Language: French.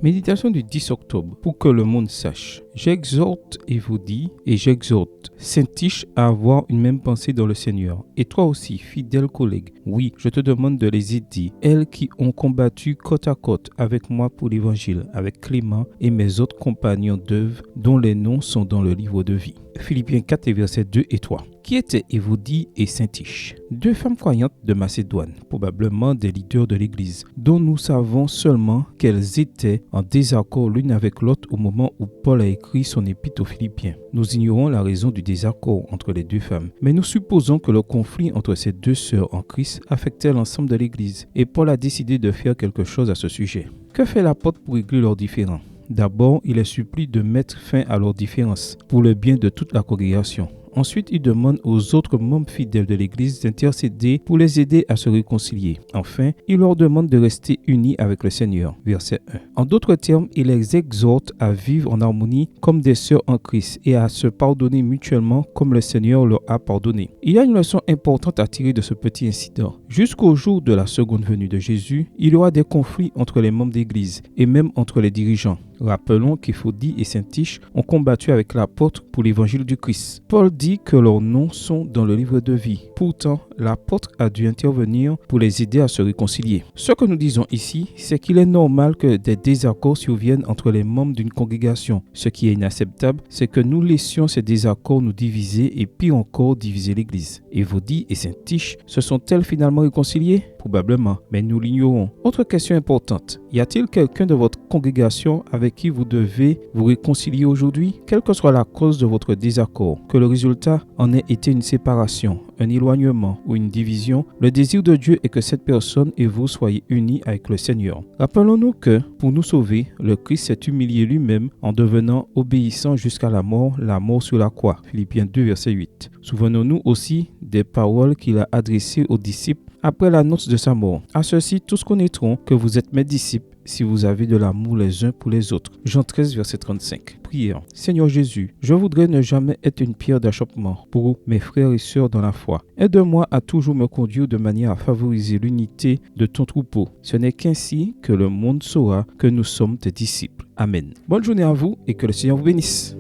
Méditation du 10 octobre. Pour que le monde sache. J'exhorte et vous dis, et j'exhorte Saint-Tiche à avoir une même pensée dans le Seigneur. Et toi aussi, fidèle collègue, oui, je te demande de les aider. Elles qui ont combattu côte à côte avec moi pour l'Évangile, avec Clément et mes autres compagnons d'œuvre, dont les noms sont dans le livre de vie. Philippiens 4 et versets 2 et 3. Qui étaient Évodie et Saint-Tiche? Deux femmes croyantes de Macédoine, probablement des leaders de l'Église, dont nous savons seulement qu'elles étaient en désaccord l'une avec l'autre au moment où Paul a écrit son épître aux Philippiens. Nous ignorons la raison du désaccord entre les deux femmes, mais nous supposons que le conflit entre ces deux sœurs en Christ affectait l'ensemble de l'Église, et Paul a décidé de faire quelque chose à ce sujet. Que fait l'apôtre pour régler leurs différends? D'abord, il les supplie de mettre fin à leurs différences pour le bien de toute la congrégation. Ensuite, il demande aux autres membres fidèles de l'Église d'intercéder pour les aider à se réconcilier. Enfin, il leur demande de rester unis avec le Seigneur. Verset 1. En d'autres termes, il les exhorte à vivre en harmonie comme des sœurs en Christ et à se pardonner mutuellement comme le Seigneur leur a pardonné. Il y a une leçon importante à tirer de ce petit incident. Jusqu'au jour de la seconde venue de Jésus, il y aura des conflits entre les membres d'Église et même entre les dirigeants. Rappelons qu'Évodie et Saint-Tiche ont combattu avec l'apôtre pour l'évangile du Christ. Paul dit que leurs noms sont dans le livre de vie. Pourtant, l'apôtre a dû intervenir pour les aider à se réconcilier. Ce que nous disons ici, c'est qu'il est normal que des désaccords surviennent entre les membres d'une congrégation. Ce qui est inacceptable, c'est que nous laissions ces désaccords nous diviser et pire encore diviser l'Église. Évodie et Saint-Tiche se sont-elles finalement réconciliées? Probablement, mais nous l'ignorons. Autre question importante, y a-t-il quelqu'un de votre congrégation avec qui vous devez vous réconcilier aujourd'hui? Quelle que soit la cause de votre désaccord, que le résultat en ait été une séparation, un éloignement ou une division, le désir de Dieu est que cette personne et vous soyez unis avec le Seigneur. Rappelons-nous que, pour nous sauver, le Christ s'est humilié lui-même en devenant obéissant jusqu'à la mort sur la croix. Philippiens 2, verset 8. Souvenons-nous aussi des paroles qu'il a adressées aux disciples après l'annonce de sa mort. À ceux-ci, tous connaîtront que vous êtes mes disciples si vous avez de l'amour les uns pour les autres. Jean 13, verset 35. Prière. Seigneur Jésus, je voudrais ne jamais être une pierre d'achoppement pour mes frères et sœurs dans la foi. Aide-moi à toujours me conduire de manière à favoriser l'unité de ton troupeau. Ce n'est qu'ainsi que le monde saura que nous sommes tes disciples. Amen. Bonne journée à vous et que le Seigneur vous bénisse.